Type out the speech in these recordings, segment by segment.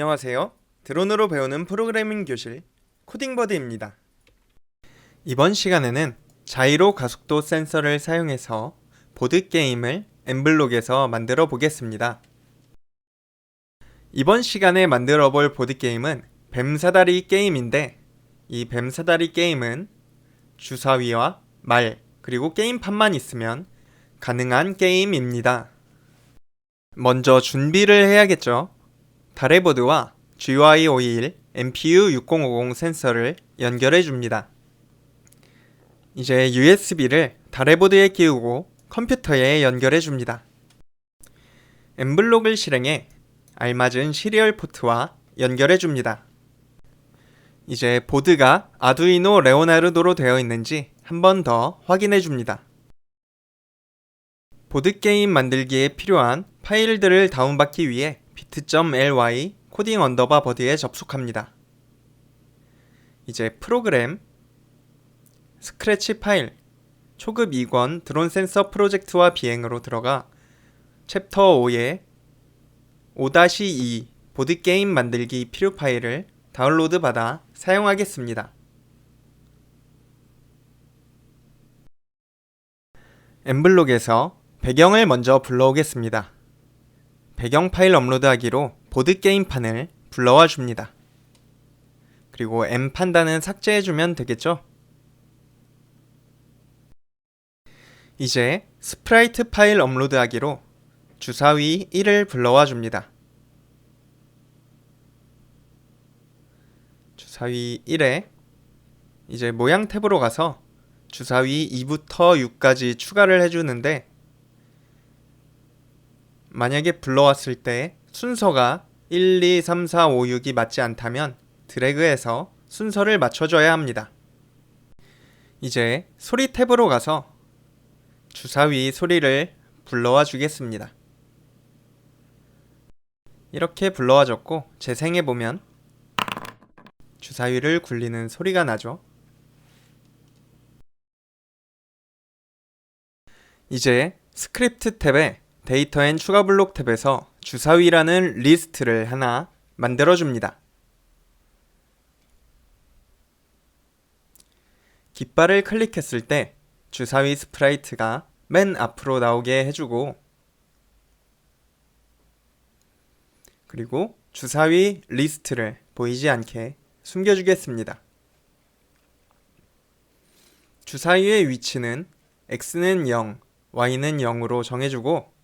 안녕하세요. 드론으로 배우는 프로그래밍 교실 코딩버드입니다. 이번 시간에는 자이로 가속도 센서를 사용해서 보드게임을 엠블록에서 만들어 보겠습니다. 이번 시간에 만들어 볼 보드게임은 뱀사다리 게임인데, 이 뱀사다리 게임은 주사위와 말, 그리고 게임판만 있으면 가능한 게임입니다. 먼저 준비를 해야겠죠. 다레보드와 GY521 MPU6050 센서를 연결해 줍니다. 이제 USB를 다레보드에 끼우고 컴퓨터에 연결해 줍니다. 엠블록을 실행해 알맞은 시리얼 포트와 연결해 줍니다. 이제 보드가 아두이노 레오나르도로 되어 있는지 한 번 더 확인해 줍니다. 보드게임 만들기에 필요한 파일들을 다운받기 위해 bit.ly 코딩 언더바 버드에 접속합니다. 이제 프로그램, 스크래치 파일, 초급 2권 드론 센서 프로젝트와 비행으로 들어가 챕터 5의 5-2 보드게임 만들기 필요 파일을 다운로드 받아 사용하겠습니다. 엠블록에서 배경을 먼저 불러오겠습니다. 배경 파일 업로드하기로 보드게임판을 불러와 줍니다. 그리고 M 판단은 삭제해주면 되겠죠? 이제 스프라이트 파일 업로드하기로 주사위 1을 불러와 줍니다. 주사위 1에 이제 모양 탭으로 가서 주사위 2부터 6까지 추가를 해주는데, 만약에 불러왔을 때 순서가 1, 2, 3, 4, 5, 6이 맞지 않다면 드래그해서 순서를 맞춰줘야 합니다. 이제 소리 탭으로 가서 주사위 소리를 불러와 주겠습니다. 이렇게 불러와 줬고 재생해보면 주사위를 굴리는 소리가 나죠. 이제 스크립트 탭에 데이터 앤 추가 블록 탭에서 주사위라는 리스트를 하나 만들어줍니다. 깃발을 클릭했을 때 주사위 스프라이트가 맨 앞으로 나오게 해주고, 그리고 주사위 리스트를 보이지 않게 숨겨주겠습니다. 주사위의 위치는 X는 0, Y는 0으로 정해주고,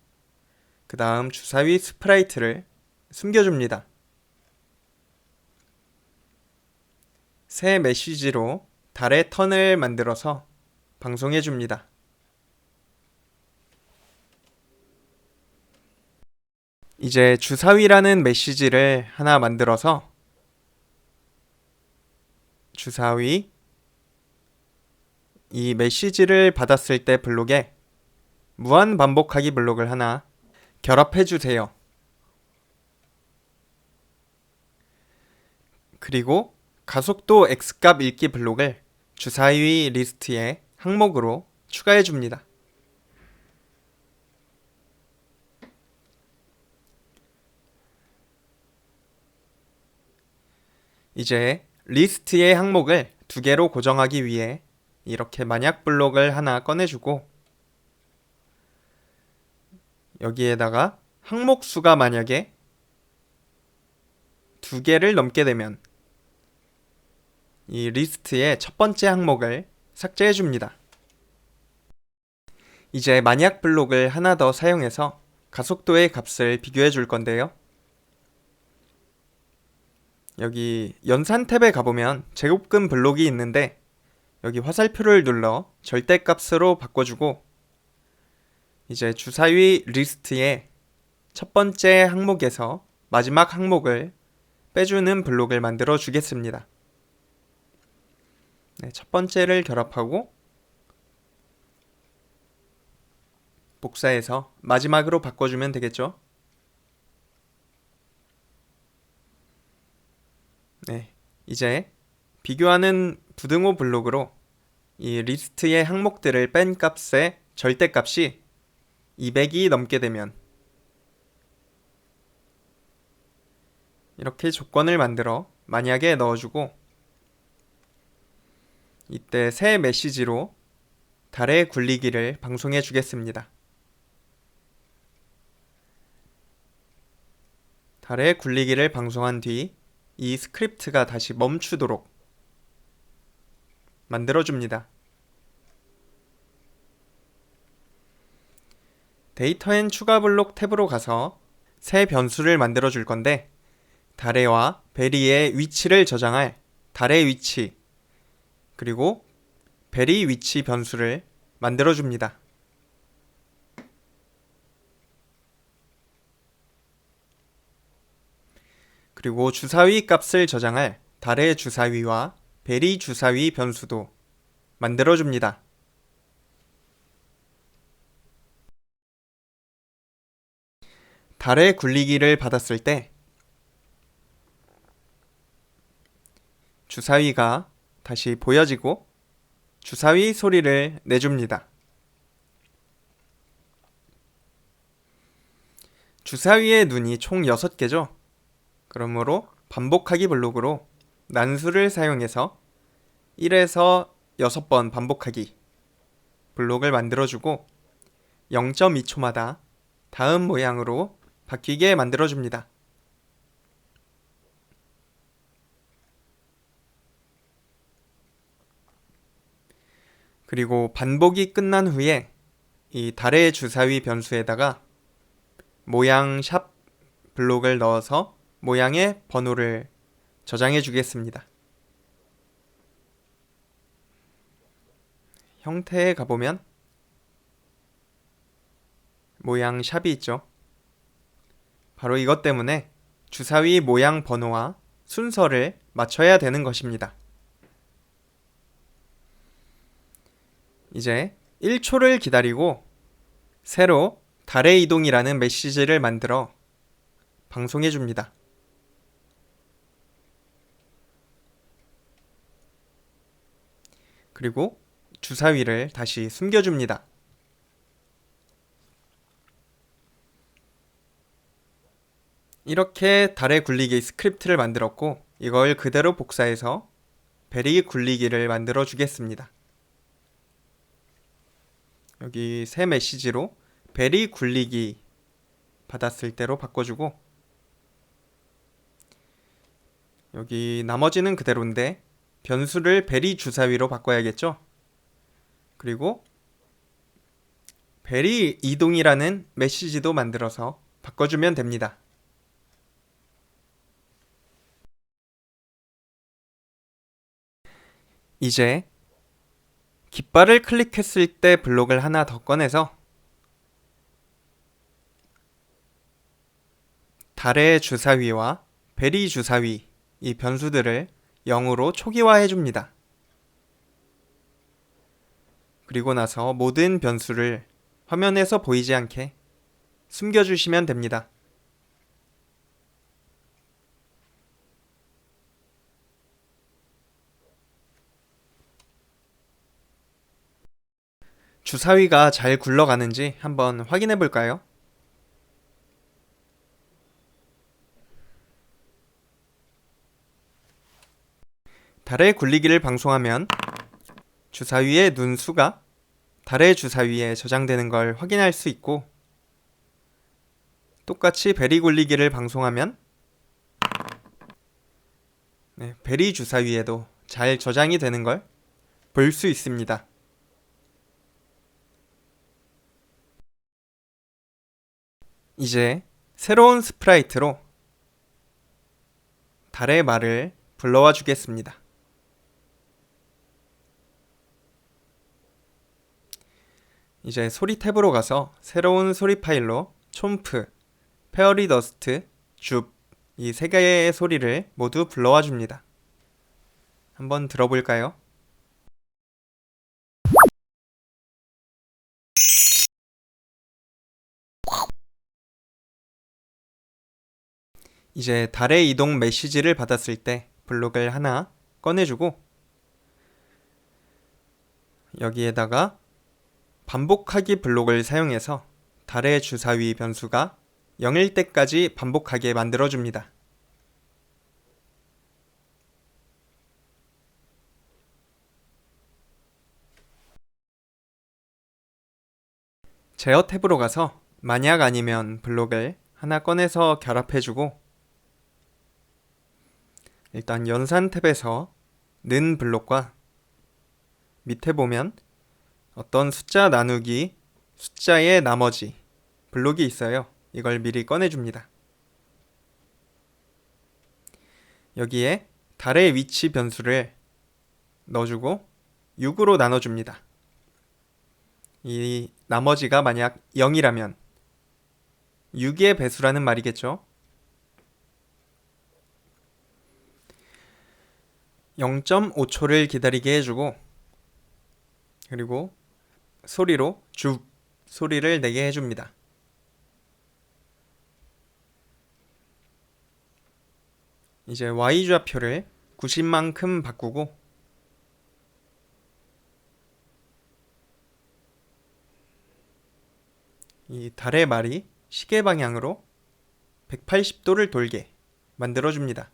그 다음 주사위 스프라이트를 숨겨줍니다. 새 메시지로 달의 턴을 만들어서 방송해줍니다. 이제 주사위라는 메시지를 하나 만들어서 주사위, 이 메시지를 받았을 때 블록에 무한 반복하기 블록을 하나 결합해주세요. 그리고 가속도 X값 읽기 블록을 주사위 리스트의 항목으로 추가해줍니다. 이제 리스트의 항목을 두 개로 고정하기 위해 이렇게 만약 블록을 하나 꺼내주고, 여기에다가 항목 수가 만약에 두 개를 넘게 되면 이 리스트의 첫 번째 항목을 삭제해 줍니다. 이제 만약 블록을 하나 더 사용해서 가속도의 값을 비교해 줄 건데요. 여기 연산 탭에 가보면 제곱근 블록이 있는데, 여기 화살표를 눌러 절대값으로 바꿔주고, 이제 주사위 리스트의 첫 번째 항목에서 마지막 항목을 빼주는 블록을 만들어 주겠습니다. 첫 번째를 결합하고 복사해서 마지막으로 바꿔주면 되겠죠. 이제 비교하는 부등호 블록으로 이 리스트의 항목들을 뺀 값의 절대값이 200이 넘게 되면 이렇게 조건을 만들어 만약에 넣어주고 이때 새 메시지로 달의 굴리기를 방송해 주겠습니다. 달의 굴리기를 방송한 뒤 이 스크립트가 다시 멈추도록 만들어줍니다. 데이터 앤 추가 블록 탭으로 가서 새 변수를 만들어 줄 건데 달해와 베리의 위치를 저장할 달의 위치 그리고 베리 위치 변수를 만들어 줍니다. 그리고 주사위 값을 저장할 달의 주사위와 베리 주사위 변수도 만들어 줍니다. 달의 굴리기를 받았을 때 주사위가 다시 보여지고 주사위 소리를 내줍니다. 주사위의 눈이 총 6개죠. 그러므로 반복하기 블록으로 난수를 사용해서 1에서 6번 반복하기 블록을 만들어주고 0.2초마다 다음 모양으로 바뀌게 만들어줍니다. 그리고 반복이 끝난 후에 이 달의 주사위 변수에다가 모양 샵 블록을 넣어서 모양의 번호를 저장해 주겠습니다. 형태에 가보면 모양 샵이 있죠. 바로 이것 때문에 주사위 모양 번호와 순서를 맞춰야 되는 것입니다. 이제 1초를 기다리고 새로 달의 이동이라는 메시지를 만들어 방송해 줍니다. 그리고 주사위를 다시 숨겨줍니다. 이렇게 달의 굴리기 스크립트를 만들었고 이걸 그대로 복사해서 베리 굴리기를 만들어 주겠습니다. 여기 새 메시지로 베리 굴리기 받았을 때로 바꿔주고 여기 나머지는 그대로인데 변수를 베리 주사위로 바꿔야겠죠? 그리고 베리 이동이라는 메시지도 만들어서 바꿔주면 됩니다. 이제 깃발을 클릭했을 때 블록을 하나 더 꺼내서 달의 주사위와 베리 주사위 이 변수들을 0으로 초기화해 줍니다. 그리고 나서 모든 변수를 화면에서 보이지 않게 숨겨주시면 됩니다. 주사위가 잘 굴러가는지 한번 확인해 볼까요? 달의 굴리기를 방송하면 주사위의 눈수가 달의 주사위에 저장되는 걸 확인할 수 있고 똑같이 베리 굴리기를 방송하면 베리 주사위에도 잘 저장이 되는 걸 볼 수 있습니다. 이제 새로운 스프라이트로 달의 말을 불러와 주겠습니다. 이제 소리 탭으로 가서 새로운 소리 파일로 촘프, 페어리 더스트, 줍 이 세 개의 소리를 모두 불러와 줍니다. 한번 들어볼까요? 이제 달의 이동 메시지를 받았을 때 블록을 하나 꺼내주고 여기에다가 반복하기 블록을 사용해서 달의 주사위 변수가 0일 때까지 반복하게 만들어줍니다. 제어 탭으로 가서 만약 아니면 블록을 하나 꺼내서 결합해주고, 일단 연산 탭에서 는 블록과 밑에 보면 어떤 숫자 나누기 숫자의 나머지 블록이 있어요. 이걸 미리 꺼내줍니다. 여기에 달의 위치 변수를 넣어주고 6으로 나눠줍니다. 이 나머지가 만약 0이라면 6의 배수라는 말이겠죠. 0.5초를 기다리게 해주고, 그리고 소리로 줍 소리를 내게 해줍니다. 이제 Y좌표를 90만큼 바꾸고, 이 달의 말이 시계 방향으로 180도를 돌게 만들어줍니다.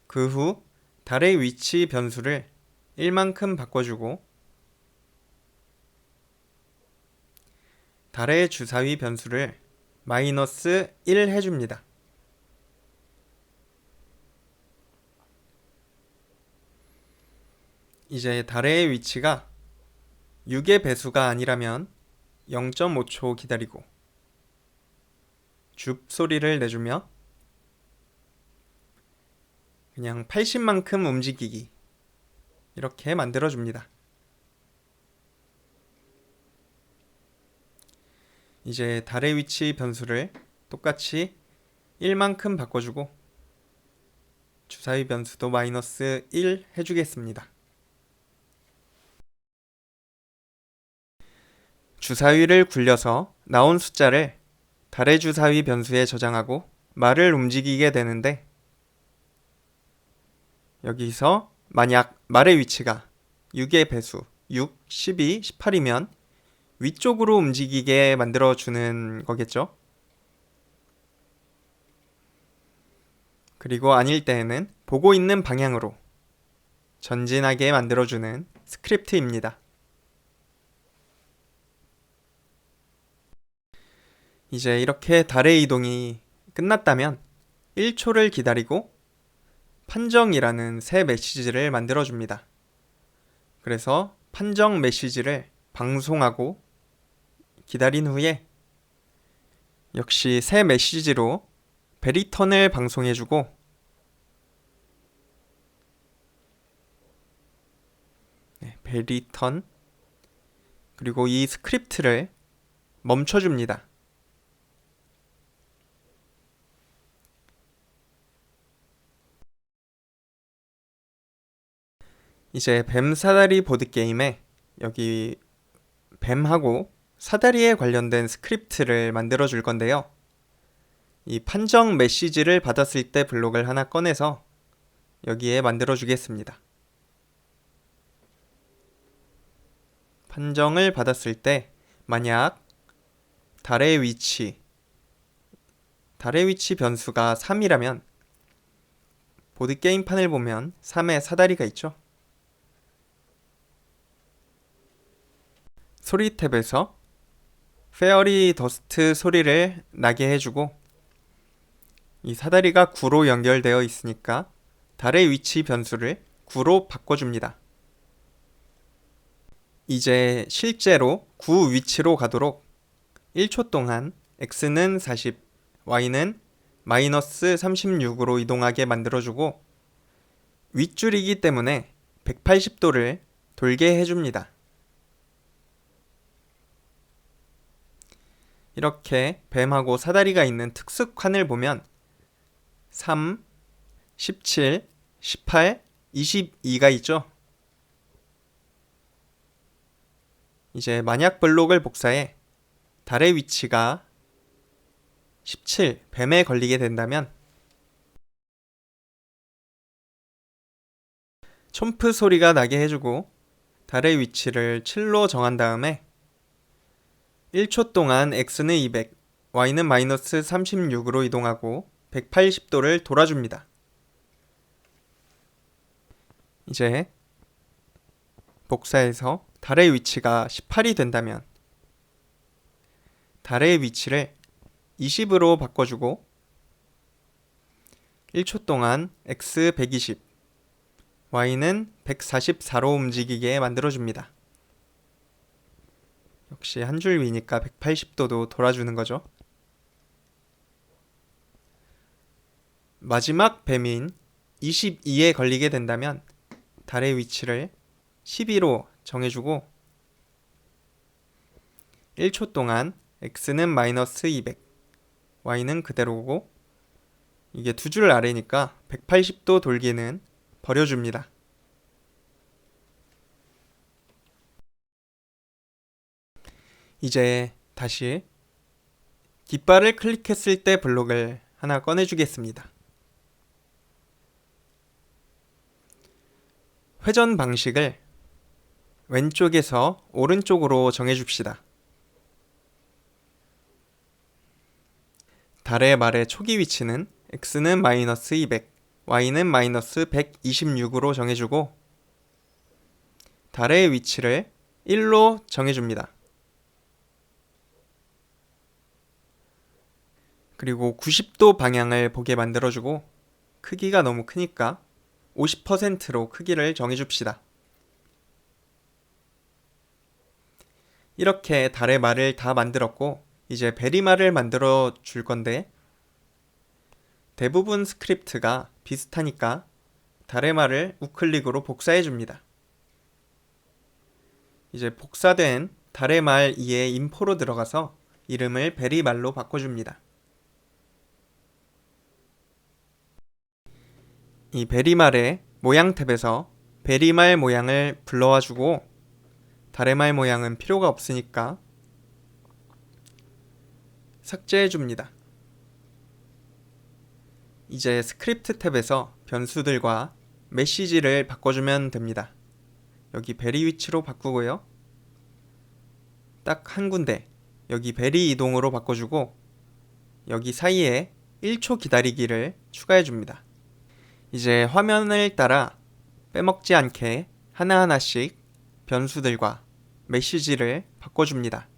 그 후 달의 위치 변수를 1만큼 바꿔주고, 달의 주사위 변수를 -1 해줍니다. 이제 달의 위치가 6의 배수가 아니라면 0.5초 기다리고 줍 소리를 내주며 그냥 80만큼 움직이기, 이렇게 만들어줍니다. 이제 달의 위치 변수를 똑같이 1만큼 바꿔주고 주사위 변수도 -1 해주겠습니다. 주사위를 굴려서 나온 숫자를 달의 주사위 변수에 저장하고 말을 움직이게 되는데, 여기서 만약 말의 위치가 6의 배수 6, 12, 18이면 위쪽으로 움직이게 만들어주는 거겠죠. 그리고 아닐 때에는 보고 있는 방향으로 전진하게 만들어주는 스크립트입니다. 이제 이렇게 달의 이동이 끝났다면 1초를 기다리고 판정이라는 새 메시지를 만들어줍니다. 그래서 판정 메시지를 방송하고 기다린 후에 역시 새 메시지로 베리턴을 방송해주고, 베리턴, 그리고 이 스크립트를 멈춰줍니다. 이제 뱀 사다리 보드게임에 여기 뱀하고 사다리에 관련된 스크립트를 만들어 줄 건데요. 이 판정 메시지를 받았을 때 블록을 하나 꺼내서 여기에 만들어 주겠습니다. 판정을 받았을 때 만약 달의 위치 변수가 3이라면 보드게임판을 보면 3의 사다리가 있죠. 소리 탭에서 페어리 더스트 소리를 나게 해주고, 이 사다리가 9로 연결되어 있으니까 달의 위치 변수를 9로 바꿔줍니다. 이제 실제로 9 위치로 가도록 1초 동안 x는 40, y는 -36으로 이동하게 만들어주고, 윗줄이기 때문에 180도를 돌게 해줍니다. 이렇게 뱀하고 사다리가 있는 특수칸을 보면 3, 17, 18, 22가 있죠. 이제 만약 블록을 복사해 달의 위치가 17, 뱀에 걸리게 된다면 촘프 소리가 나게 해주고 달의 위치를 7로 정한 다음에 1초 동안 x는 200, y는 -36으로 이동하고 180도를 돌아줍니다. 이제 복사해서 달의 위치가 18이 된다면 달의 위치를 20으로 바꿔주고 1초 동안 x 120, y는 144로 움직이게 만들어줍니다. 역시 한 줄 위니까 180도도 돌아주는 거죠. 마지막 뱀인 22에 걸리게 된다면 달의 위치를 12로 정해주고 1초 동안 x는 마이너스 200, y는 그대로고 이게 두 줄 아래니까 180도 돌기는 버려줍니다. 이제 다시 깃발을 클릭했을 때 블록을 하나 꺼내주겠습니다. 회전 방식을 왼쪽에서 오른쪽으로 정해줍시다. 달의 말의 초기 위치는 x는 마이너스 200, y는 마이너스 126으로 정해주고 달의 위치를 1로 정해줍니다. 그리고 90도 방향을 보게 만들어주고 크기가 너무 크니까 50%로 크기를 정해줍시다. 이렇게 달의 말을 다 만들었고 이제 베리말을 만들어 줄 건데 대부분 스크립트가 비슷하니까 달의 말을 우클릭으로 복사해 줍니다. 이제 복사된 달의 말 2의 인포로 들어가서 이름을 베리말로 바꿔줍니다. 이 베리말의 모양 탭에서 베리말 모양을 불러와 주고 달의 말 모양은 필요가 없으니까 삭제해 줍니다. 이제 스크립트 탭에서 변수들과 메시지를 바꿔주면 됩니다. 여기 베리 위치로 바꾸고요. 딱 한 군데 여기 베리 이동으로 바꿔주고 여기 사이에 1초 기다리기를 추가해 줍니다. 이제 화면을 따라 빼먹지 않게 하나하나씩 변수들과 메시지를 바꿔줍니다.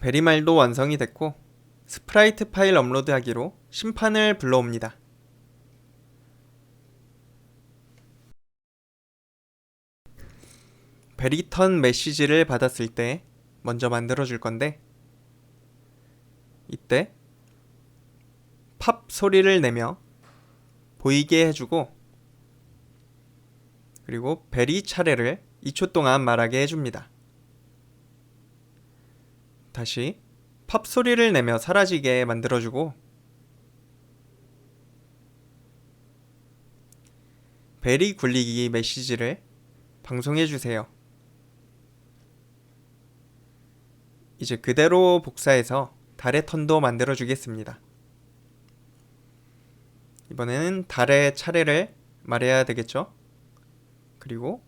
베리말도 완성이 됐고 스프라이트 파일 업로드하기로 심판을 불러옵니다. 베리턴 메시지를 받았을 때 먼저 만들어 줄 건데 이때 팝 소리를 내며 보이게 해주고 그리고 베리 차례를 2초 동안 말하게 해줍니다. 다시 팝 소리를 내며 사라지게 만들어주고 베리 굴리기 메시지를 방송해주세요. 이제 그대로 복사해서 달의 턴도 만들어주겠습니다. 이번에는 달의 차례를 말해야 되겠죠? 그리고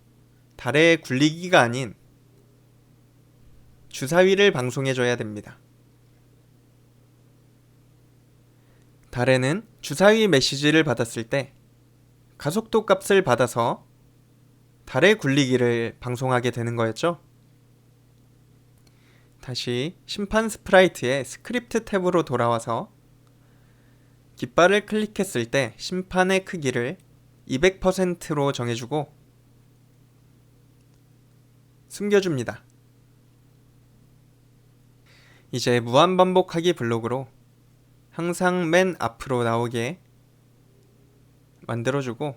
달의 굴리기가 아닌 주사위를 방송해줘야 됩니다. 달에는 주사위 메시지를 받았을 때 가속도 값을 받아서 달의 굴리기를 방송하게 되는 거였죠. 다시 심판 스프라이트의 스크립트 탭으로 돌아와서 깃발을 클릭했을 때 심판의 크기를 200%로 정해주고 숨겨줍니다. 이제 무한반복하기 블록으로 항상 맨 앞으로 나오게 만들어주고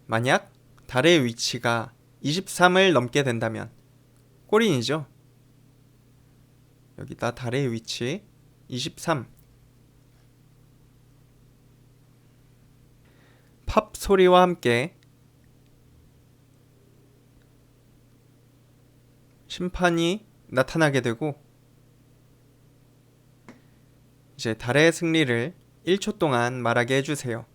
만약 달의 위치가 23을 넘게 된다면 꼬린이죠. 여기다 달의 위치 23 팝 소리와 함께 심판이 나타나게 되고 이제 달의 승리를 1초 동안 말하게 해주세요.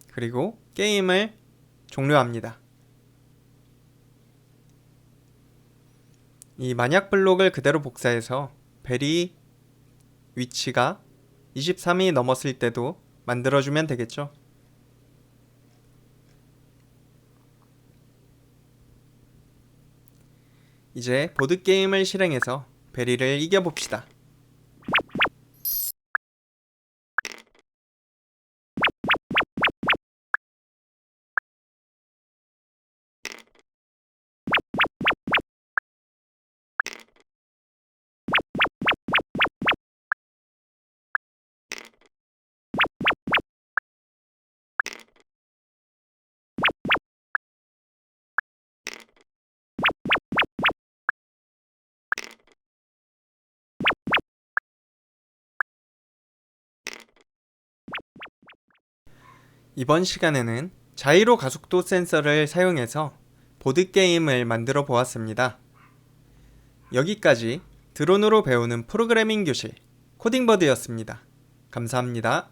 그리고 게임을 종료합니다. 이 만약 블록을 그대로 복사해서 벨이 위치가 23이 넘었을 때도 만들어주면 되겠죠. 이제 보드게임을 실행해서 베리를 이겨봅시다. 이번 시간에는 자이로 가속도 센서를 사용해서 보드게임을 만들어 보았습니다. 여기까지 드론으로 배우는 프로그래밍 교실 코딩버드였습니다. 감사합니다.